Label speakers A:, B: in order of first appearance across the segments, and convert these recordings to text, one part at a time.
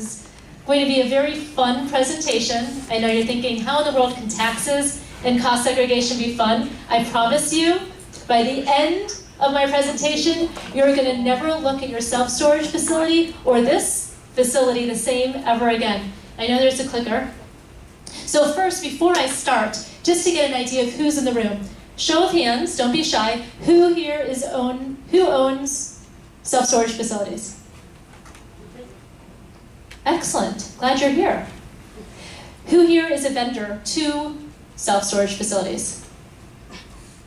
A: is going to be a very fun presentation. I know you're thinking, how in the world can taxes and cost segregation be fun? I promise you, by the end of my presentation, you're going to never look at your self-storage facility or this facility the same ever again. I know there's a clicker. So first, before I start, just to get an idea of who's in the room, show of hands, don't be shy, who here who owns self-storage facilities? Excellent, glad you're here. Who here is a vendor to self-storage facilities?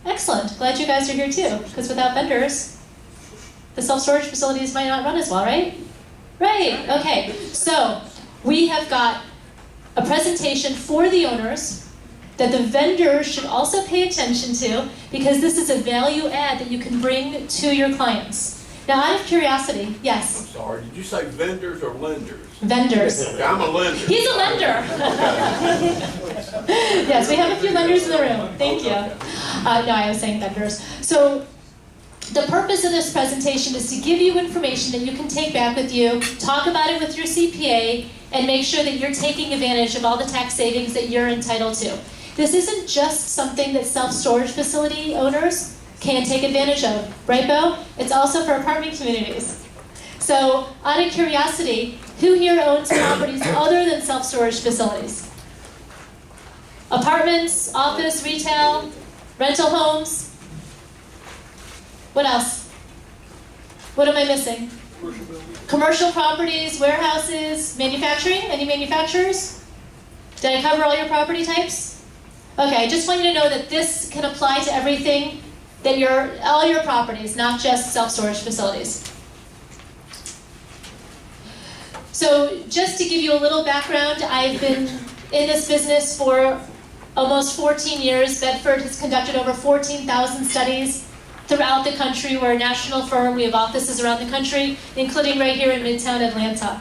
A: Excellent, glad you guys are here too, because without vendors, the self-storage facilities might not run as well, right? Right, okay, so we have got a presentation for the owners that the vendors should also pay attention to, because this is a value add that you can bring to your clients. Now, out of curiosity, yes?
B: I'm sorry, did you say vendors or lenders?
A: Vendors.
B: Okay, I'm a lender.
A: He's a lender. Yes, we have a few lenders in the room. Thank you. No, I was saying vendors. So the purpose of this presentation is to give you information that you can take back with you, talk about it with your CPA, and make sure that you're taking advantage of all the tax savings that you're entitled to. This isn't just something that self-storage facility owners can take advantage of, right, Bo? It's also for apartment communities. So, out of curiosity, who here owns properties other than self-storage facilities? Apartments, office, retail, rental homes? What else? What am I missing? Commercial properties, warehouses, manufacturing? Any manufacturers? Did I cover all your property types? Okay, I just want you to know that this can apply to everything that all your properties, not just self-storage facilities. So just to give you a little background, I've been in this business for almost 14 years. Bedford has conducted over 14,000 studies throughout the country. We're a national firm. We have offices around the country, including right here in Midtown Atlanta.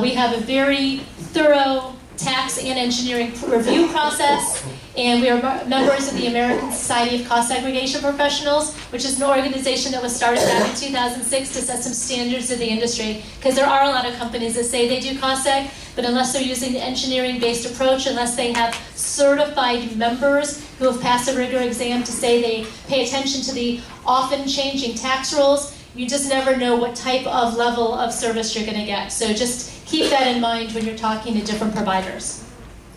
A: We have a very thorough tax and engineering review process, and we are members of the American Society of Cost Segregation Professionals, which is an organization that was started back in 2006 to set some standards in the industry, because there are a lot of companies that say they do cost seg, but unless they're using the engineering-based approach, unless they have certified members who have passed a rigor exam to say they pay attention to the often changing tax rules, you just never know what type of level of service you're going to get. So just keep that in mind when you're talking to different providers.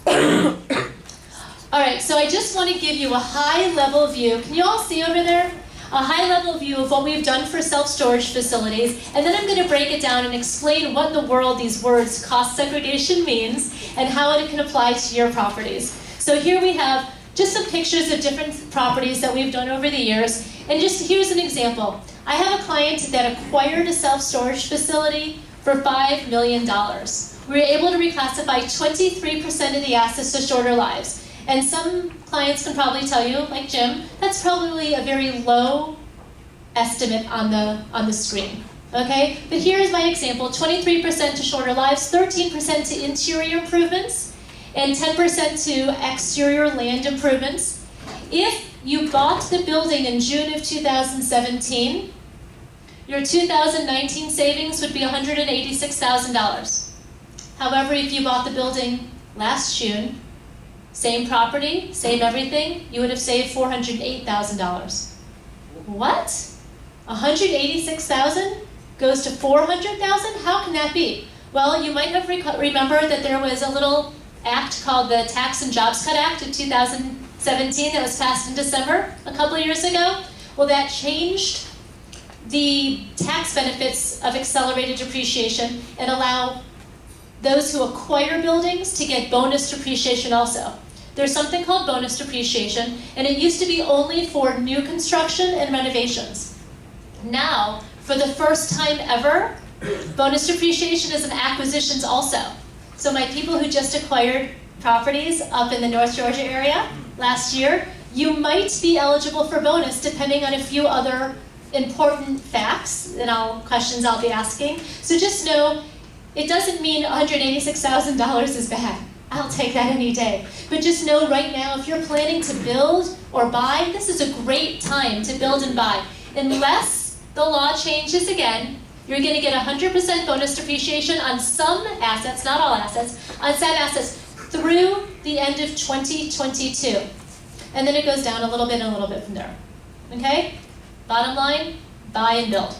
A: All right, so I just want to give you a high-level view. Can you all see over there? A high-level view of what we've done for self-storage facilities, and then I'm going to break it down and explain what in the world these words cost segregation means and how it can apply to your properties. So here we have just some pictures of different properties that we've done over the years, and just here's an example. I have a client that acquired a self-storage facility for $5 million. We were able to reclassify 23% of the assets to shorter lives. And some clients can probably tell you, like Jim, that's probably a very low estimate on the screen. Okay? But here's my example, 23% to shorter lives, 13% to interior improvements, and 10% to exterior land improvements. If you bought the building in June of 2017, your 2019 savings would be $186,000. However, if you bought the building last June, same property, same everything, you would have saved $408,000. What? $186,000 goes to $400,000? How can that be? Well, you might have remembered that there was a little act called the Tax and Jobs Cut Act of 2017 that was passed in December a couple of years ago. Well, that changed the tax benefits of accelerated depreciation and allow those who acquire buildings to get bonus depreciation also. There's something called bonus depreciation, and it used to be only for new construction and renovations. Now, for the first time ever, bonus depreciation is in acquisitions also. So my people who just acquired properties up in the North Georgia area last year, you might be eligible for bonus depending on a few other important facts and questions I'll be asking. So just know, it doesn't mean $186,000 is bad. I'll take that any day. But just know right now, if you're planning to build or buy, this is a great time to build and buy. Unless the law changes again you're going to get 100% bonus depreciation on some assets, not all assets, on some assets through the end of 2022. And then it goes down a little bit and a little bit from there. Okay? Bottom line, buy and build.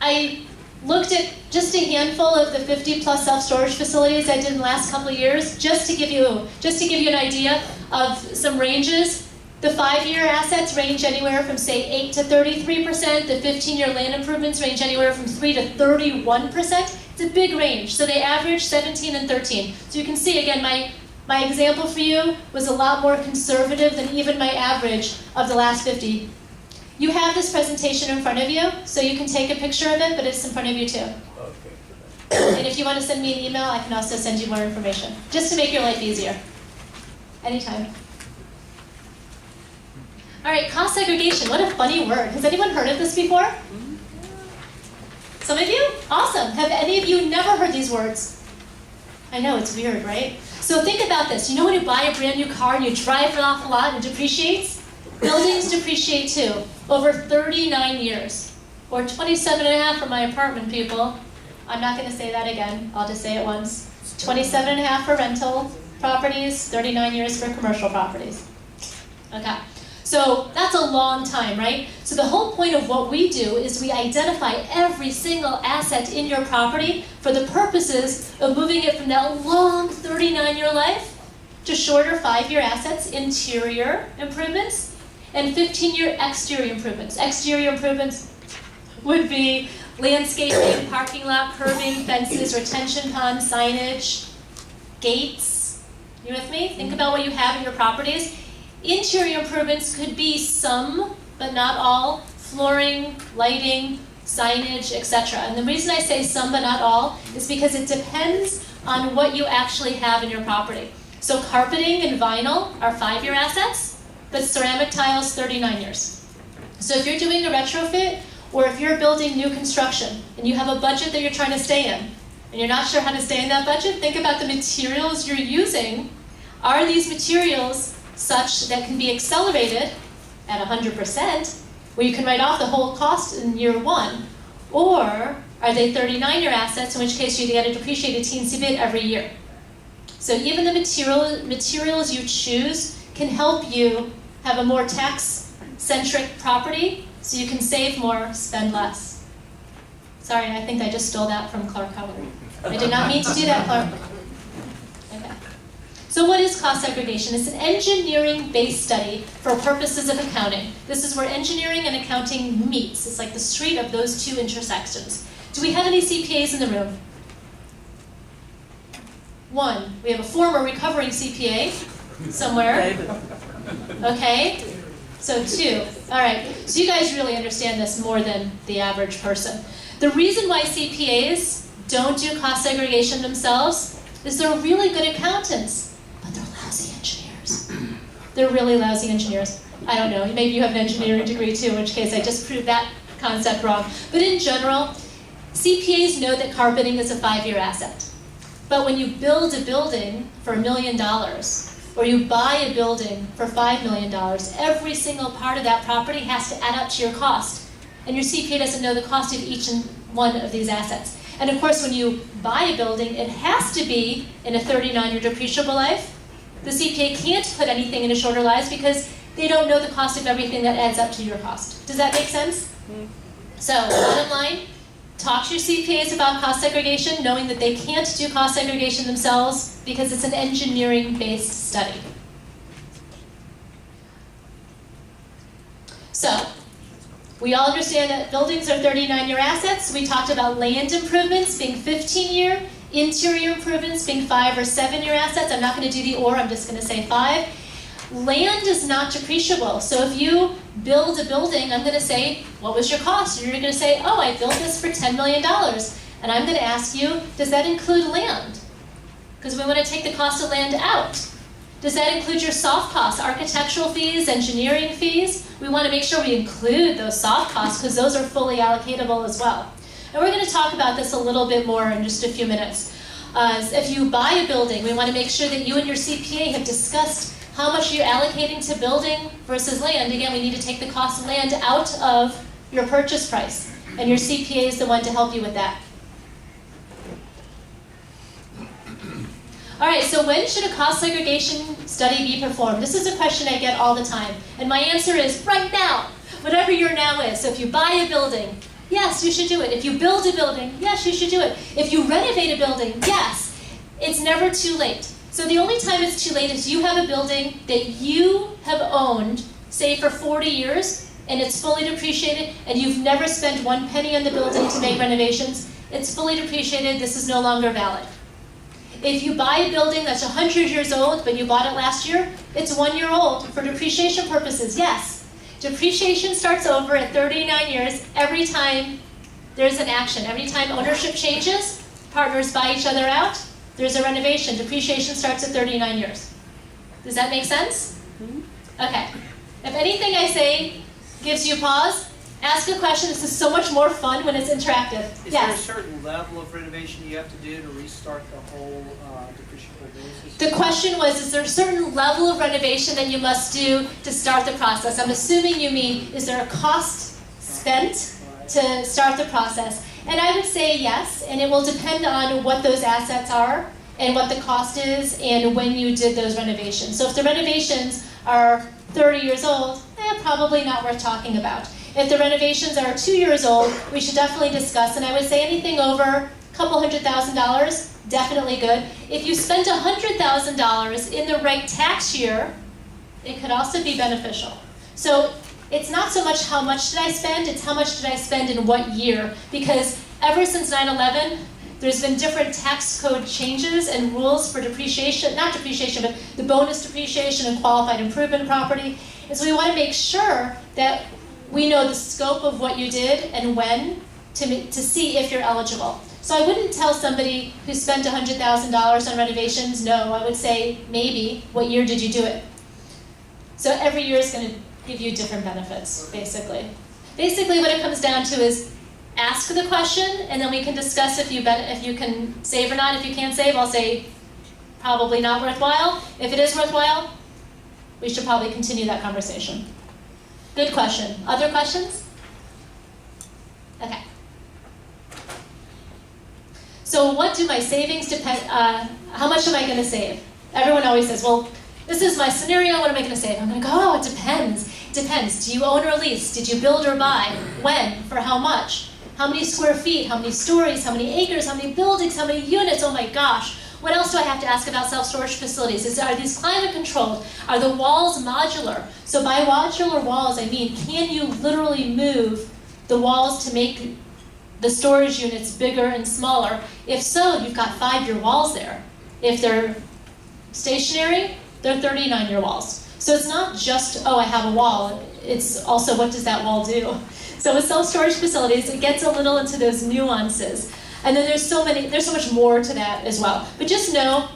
A: I looked at just a handful of the 50 plus self-storage facilities I did in the last couple of years, just to give you an idea of some ranges. The 5-year assets range anywhere from say 8 to 33%. The 15-year land improvements range anywhere from 3 to 31%. It's a big range. So they average 17 and 13. So you can see again, my example for you was a lot more conservative than even my average of the last 50. You have this presentation in front of you, so you can take a picture of it, but it's in front of you too. Okay. And if you want to send me an email, I can also send you more information, just to make your life easier. Anytime. All right, cost segregation. What a funny word. Has anyone heard of this before? Some of you? Awesome. Have any of you never heard these words? I know, it's weird, right? So think about this. You know when you buy a brand new car and you drive it off a lot and it depreciates? Buildings depreciate too, over 39 years, or 27 and a half for my apartment people. I'm not going to say that again, I'll just say it once. 27 and a half for rental properties, 39 years for commercial properties. Okay, so that's a long time, right? So the whole point of what we do is we identify every single asset in your property for the purposes of moving it from that long 39-year life to shorter 5-year assets, interior improvements, and 15-year exterior improvements. Exterior improvements would be landscaping, parking lot, curbing, fences, retention ponds, signage, gates. You with me? Think about what you have in your properties. Interior improvements could be some, but not all, flooring, lighting, signage, etc. And the reason I say some but not all is because it depends on what you actually have in your property. So carpeting and vinyl are 5-year assets, but ceramic tiles, 39 years. So if you're doing a retrofit, or if you're building new construction, and you have a budget that you're trying to stay in, and you're not sure how to stay in that budget, think about the materials you're using. Are these materials such that can be accelerated at 100%, where you can write off the whole cost in year 1? Or are they 39-year assets, in which case you get to depreciate a teensy bit every year? So even the materials you choose can help you have a more tax-centric property, so you can save more, spend less. Sorry, I think I just stole that from Clark Howard. I did not mean to do that, Clark. Okay. So what is cost segregation? It's an engineering-based study for purposes of accounting. This is where engineering and accounting meets. It's like the street of those two intersections. Do we have any CPAs in the room? 1. We have a former recovering CPA somewhere. Okay, so 2. All right, so you guys really understand this more than the average person. The reason why CPAs don't do cost segregation themselves is they're really good accountants, but they're lousy engineers. They're really lousy engineers. I don't know, maybe you have an engineering degree too, in which case I just proved that concept wrong. But in general, CPAs know that carpeting is a 5-year asset. But when you build a building for $1 million, or you buy a building for $5 million, every single part of that property has to add up to your cost. And your CPA doesn't know the cost of each and one of these assets. And of course, when you buy a building, it has to be in a 39-year depreciable life. The CPA can't put anything in a shorter life because they don't know the cost of everything that adds up to your cost. Does that make sense? So, bottom line, talk to your CPAs about cost segregation, knowing that they can't do cost segregation themselves because it's an engineering-based study. So, we all understand that buildings are 39-year assets. We talked about land improvements being 15-year, interior improvements being 5 or 7-year assets. I'm not going to do the or, I'm just going to say 5. Land is not depreciable. So if you build a building, I'm going to say, what was your cost? And you're going to say, oh, I built this for $10 million. And I'm going to ask you, does that include land? Because we want to take the cost of land out. Does that include your soft costs, architectural fees, engineering fees? We want to make sure we include those soft costs because those are fully allocatable as well. And we're going to talk about this a little bit more in just a few minutes. If you buy a building, we want to make sure that you and your CPA have discussed how much you're allocating to building versus land. Again, we need to take the cost of land out of your purchase price. And your CPA is the one to help you with that. All right, so when should a cost segregation study be performed? This is a question I get all the time. And my answer is right now, whatever your now is. So if you buy a building, yes, you should do it. If you build a building, yes, you should do it. If you renovate a building, yes. It's never too late. So the only time it's too late is you have a building that you have owned, say for 40 years, and it's fully depreciated, and you've never spent 1 penny on the building to make renovations. It's fully depreciated, this is no longer valid. If you buy a building that's 100 years old, but you bought it last year, it's 1 year old for depreciation purposes, yes. Depreciation starts over at 39 years every time there's an action. Every time ownership changes, partners buy each other out, there's a renovation. Depreciation starts at 39 years. Does that make sense? Okay. If anything I say gives you pause, ask a question. This is so much more fun when it's interactive.
C: Is
A: Yes?
C: there a certain level of renovation you have to do to restart the whole depreciable basis?
A: The question was, is there a certain level of renovation that you must do to start the process? I'm assuming you mean, is there a cost spent to start the process? And I would say yes, and it will depend on what those assets are and what the cost is and when you did those renovations. So if the renovations are 30 years old, probably not worth talking about. If the renovations are 2 years old, we should definitely discuss, and I would say anything over a couple $100,000, definitely good. If you spent $100,000 in the right tax year, it could also be beneficial. So it's not so much how much did I spend, it's how much did I spend in what year. Because ever since 9/11, there's been different tax code changes and rules for depreciation, not depreciation, but the bonus depreciation and qualified improvement property. And so we want to make sure that we know the scope of what you did and when to see if you're eligible. So I wouldn't tell somebody who spent $100,000 on renovations, no. I would say maybe, what year did you do it? So every year is going to give you different benefits, basically. Basically what it comes down to is ask the question, and then we can discuss if you can save or not. If you can't save, I'll say probably not worthwhile. If it is worthwhile, we should probably continue that conversation. Good question. Other questions? Okay. So what do my savings depend, how much am I going to save? Everyone always says, well, this is my scenario, what am I going to save? I'm going to go, oh, it depends. It depends. Do you own or lease? Did you build or buy? When? For how much? How many square feet? How many stories? How many acres? How many buildings? How many units? Oh my gosh. What else do I have to ask about self-storage facilities? Are these climate controlled? Are the walls modular? So by modular walls, I mean, can you literally move the walls to make the storage units bigger and smaller? If so, you've got 5-year walls there. If they're stationary, they're 39-year walls. So it's not just, oh, I have a wall. It's also, what does that wall do? So with self-storage facilities, it gets a little into those nuances. And then there's so much more to that as well. But just know,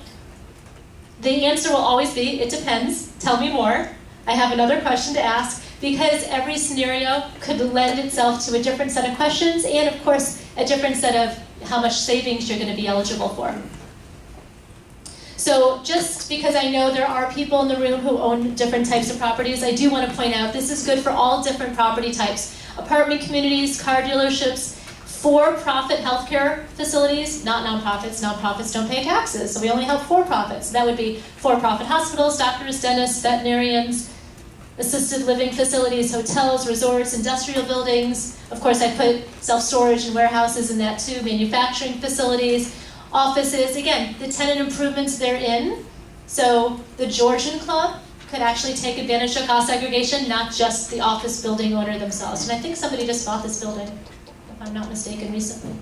A: the answer will always be, it depends. Tell me more. I have another question to ask, because every scenario could lend itself to a different set of questions, and of course, a different set of how much savings you're going to be eligible for. So just because I know there are people in the room who own different types of properties, I do want to point out this is good for all different property types. Apartment communities, car dealerships, for-profit healthcare facilities, not nonprofits. Nonprofits don't pay taxes, so we only have for-profits. That would be for-profit hospitals, doctors, dentists, veterinarians, assisted living facilities, hotels, resorts, industrial buildings. Of course, I put self-storage and warehouses in that too, manufacturing facilities, offices. Again, the tenant improvements they're in. So the Georgian Club could actually take advantage of cost segregation, not just the office building owner themselves. And I think somebody just bought this building, if I'm not mistaken, recently.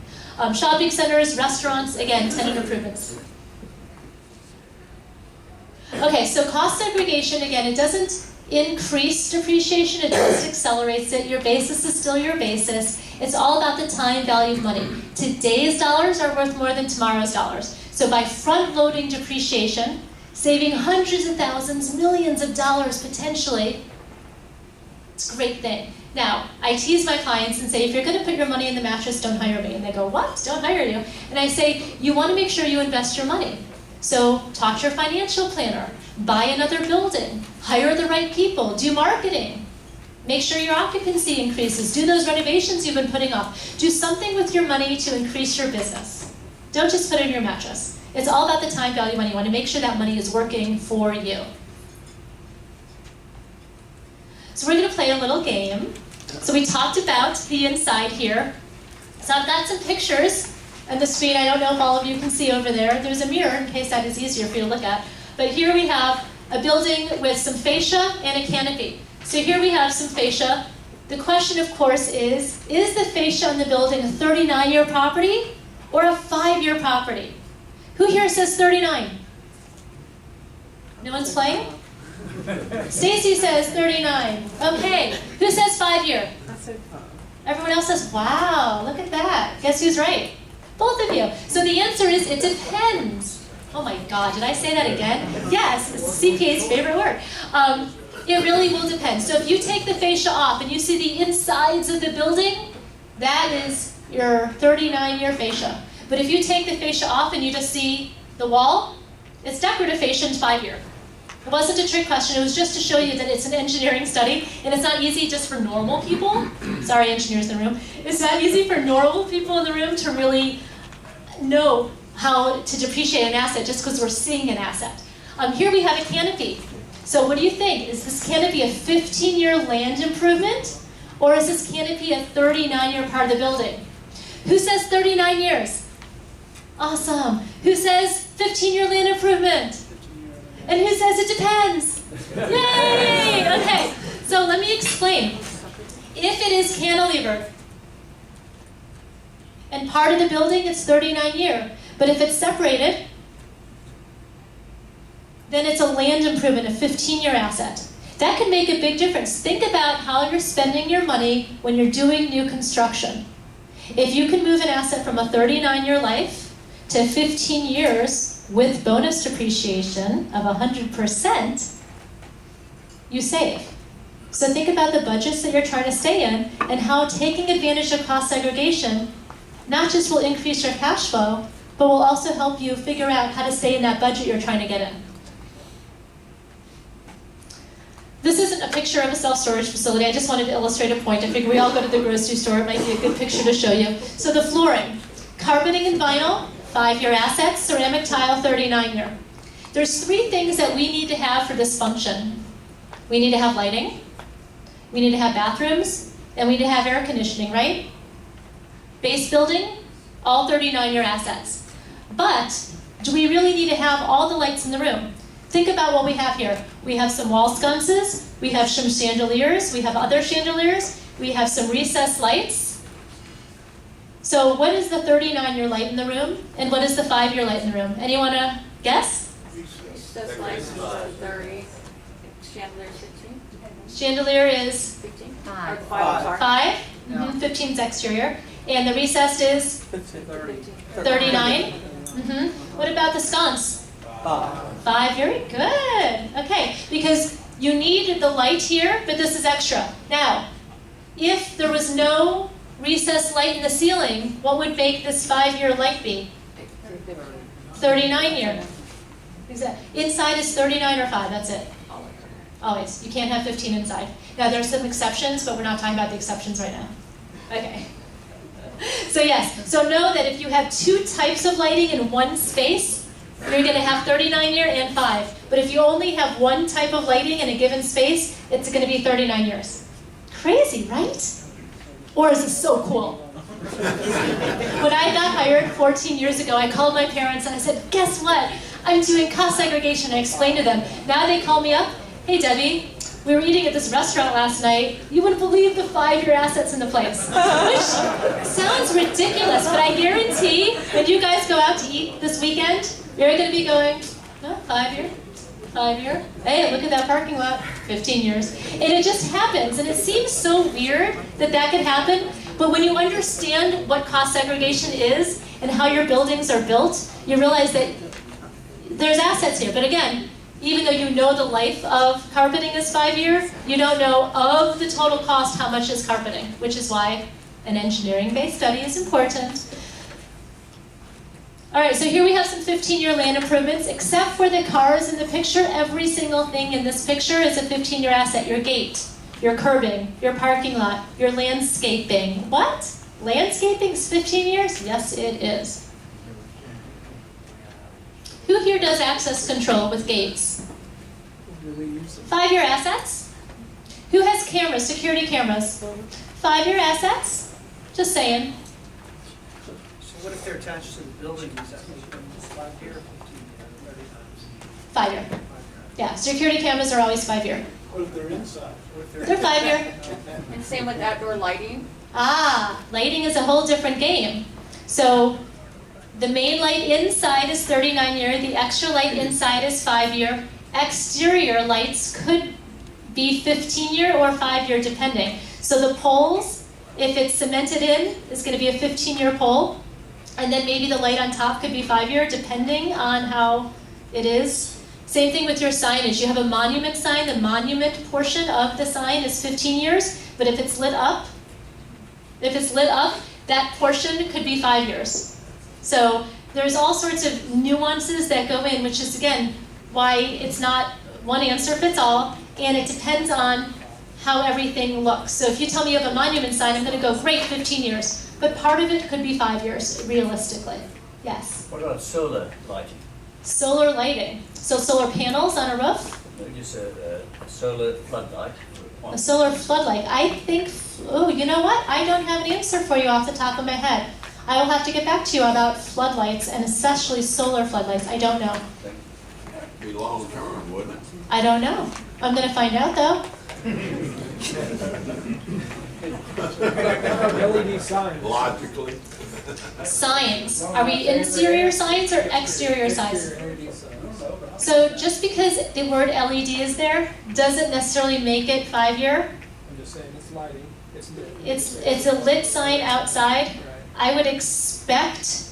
A: Shopping centers, restaurants, again, tenant improvements. Okay, so cost segregation, again, it doesn't increase depreciation, it just accelerates it. Your basis is still your basis. It's all about the time value of money. Today's dollars are worth more than tomorrow's dollars. So by front-loading depreciation, saving hundreds of thousands, millions of dollars potentially, it's a great thing. Now, I tease my clients and say, if you're going to put your money in the mattress, don't hire me. And they go, what? Don't hire you. And I say, you want to make sure you invest your money. So talk to your financial planner, buy another building, hire the right people, do marketing. Make sure your occupancy increases. Do those renovations you've been putting off. Do something with your money to increase your business. Don't just put it in your mattress. It's all about the time value money. You want to make sure that money is working for you. So we're going to play a little game. So we talked about the inside here. So I've got some pictures on the screen. I don't know if all of you can see over there. There's a mirror in case that is easier for you to look at. But here we have a building with some fascia and a canopy. So here we have some fascia. The question, of course, is the fascia on the building a 39-year property or a 5-year property? Who here says 39? No one's playing? Stacy says 39. Okay. Who says 5-year?
D: I said 5.
A: Everyone else says, wow, look at that. Guess who's right? Both of you. So the answer is, it depends. Oh my God, did I say that again? Yes, it's CPA's favorite word. It really will depend. So if you take the fascia off and you see the insides of the building, that is your 39-year fascia. But if you take the fascia off and you just see the wall, it's decorative fascia and 5-year. It wasn't a trick question, it was just to show you that it's an engineering study, and it's not easy just for normal people. Sorry, engineers in the room. It's not easy for normal people in the room to really know how to depreciate an asset just because we're seeing an asset. Here we have a canopy. So what do you think? Is this canopy a 15-year land improvement, or is this canopy a 39-year part of the building? Who says 39 years? Awesome. Who says 15-year land improvement? And who says it depends? Yay! Okay, so let me explain. If it is cantilevered, and part of the building is 39 year, but if it's separated, then it's a land improvement, a 15-year asset. That can make a big difference. Think about how you're spending your money when you're doing new construction. If you can move an asset from a 39-year life to 15 years, with bonus depreciation of 100%, you save. So think about the budgets that you're trying to stay in and how taking advantage of cost segregation not just will increase your cash flow, but will also help you figure out how to stay in that budget you're trying to get in. This isn't a picture of a self-storage facility. I just wanted to illustrate a point. I figure we all go to the grocery store. It might be a good picture to show you. So the flooring, carpeting and vinyl, 5-year assets, ceramic tile, 39-year. There's 3 things that we need to have for this function. We need to have lighting, we need to have bathrooms, and we need to have air conditioning, right? Base building, all 39-year assets. But do we really need to have all the lights in the room? Think about what we have here. We have some wall sconces, we have some chandeliers, we have other chandeliers, we have some recessed lights. So what is the 39-year light in the room, and what is the 5-year light in the room? Anyone want to guess?
D: Recessed lights is 30. Chandelier 15.
A: Chandelier is
D: 15.
C: 5.
A: 5.
C: Yeah.
A: 15 is exterior. And the recessed is
C: 30.
A: 39. What about the sconce? 5. Very good. Okay, because you need the light here, but this is extra. Now, if there was no recessed light in the ceiling, what would make this 5-year light be? 39-year. Exactly. Inside is 39 or 5, that's it. Always. You can't have 15 inside. Now there's some exceptions, but we're not talking about the exceptions right now. Okay. So yes, so know that if you have 2 types of lighting in one space, you're going to have 39-year and 5. But if you only have 1 type of lighting in a given space, it's going to be 39 years. Crazy, right? Or is this so cool? When I got hired 14 years ago, I called my parents and I said, guess what? I'm doing cost segregation. I explained to them. Now they call me up, hey Debbie, we were eating at this restaurant last night. You wouldn't believe the 5-year assets in the place. Which sounds ridiculous, but I guarantee when you guys go out to eat this weekend, you're going to be going, oh, 5-year. 5-year. Hey, look at that parking lot. 15 years. And it just happens. And it seems so weird that that could happen. But when you understand what cost segregation is and how your buildings are built, you realize that there's assets here. But again, even though you know the life of carpeting is 5-year, you don't know of the total cost how much is carpeting, which is why an engineering-based study is important. All right, so here we have some 15-year land improvements. Except for the cars in the picture, every single thing in this picture is a 15-year asset. Your gate, your curbing, your parking lot, your landscaping. What? Landscaping's 15 years? Yes, it is. Who here does access control with gates? 5-year assets? Who has cameras, security cameras? 5-year assets? Just saying.
C: So what if they're attached to the building, does that make them 5 year or 15 year, 30 times?
A: 5-year. Yeah, security cameras are always 5-year.
B: What if they're inside?
C: What if
A: They're 5-year.
D: And same with outdoor lighting.
A: Lighting is a whole different game. So the main light inside is 39-year, the extra light inside is 5-year. Exterior lights could be 15-year or 5-year depending. So the poles, if it's cemented in, is going to be a 15-year pole. And then maybe the light on top could be 5-year depending on how it is. Same thing with your signage. You have a monument sign, the monument portion of the sign is 15 years, but if it's lit up, that portion could be 5 years. So there's all sorts of nuances that go in, which is, again, why it's not one answer fits all, and it depends on how everything looks. So if you tell me you have a monument sign, I'm going to go, great, 15 years. But part of it could be 5 years, realistically. Yes?
E: What about solar lighting?
A: Solar lighting. So solar panels on a roof?
E: No, just a solar floodlight.
A: A solar floodlight. I think, oh, you know what? I don't have an answer for you off the top of my head. I will have to get back to you about floodlights, and especially solar floodlights. I don't know.
B: Be long term, wouldn't it?
A: I don't know. I'm going to find out, though.
F: LED signs.
B: Logically.
A: Signs. Are we interior signs or exterior signs? So just because the word LED is there doesn't necessarily make it 5-year.
F: I'm just saying, it's lighting, it's lit.
A: It's a lit sign outside. I would expect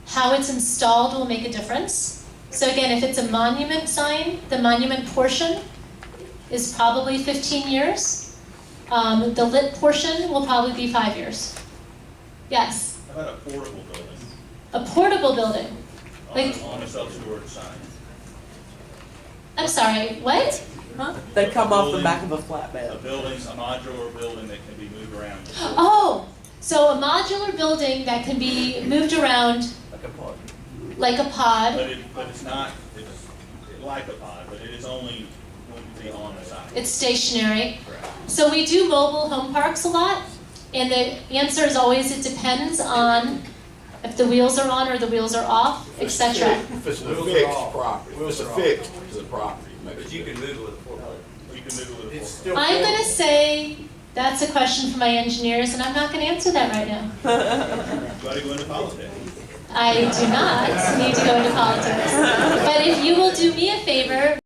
A: how it's installed will make a difference. So again, if it's a monument sign, the monument portion is probably 15 years. The lit portion will probably be 5 years. Yes?
G: How about a portable building
A: A portable building. Like,
G: on a self-storage sign?
A: I'm sorry, what?
H: They come off the back of a
G: A
H: flatbed.
G: building, a modular building that can be moved around.
A: Oh, so a modular building that can be moved around
E: Like a pod.
A: like a pod.
G: But it's not, it's like a pod, but it is only going to be on the side.
A: It's stationary.
G: Correct.
A: So we do mobile home parks a lot, and the answer is always it depends on if the wheels are on or the wheels are off, etc.
B: If it's a fixed property, if it's a fixed to the property.
E: But you can move it with a forklift.
G: You can move it with a
C: It's
G: forklift.
C: still.
A: I'm going to say that's a question for my engineers, and I'm not going to answer that right now.
G: Everybody go into politics.
A: I do not need to go into politics. But if you will do me a favor,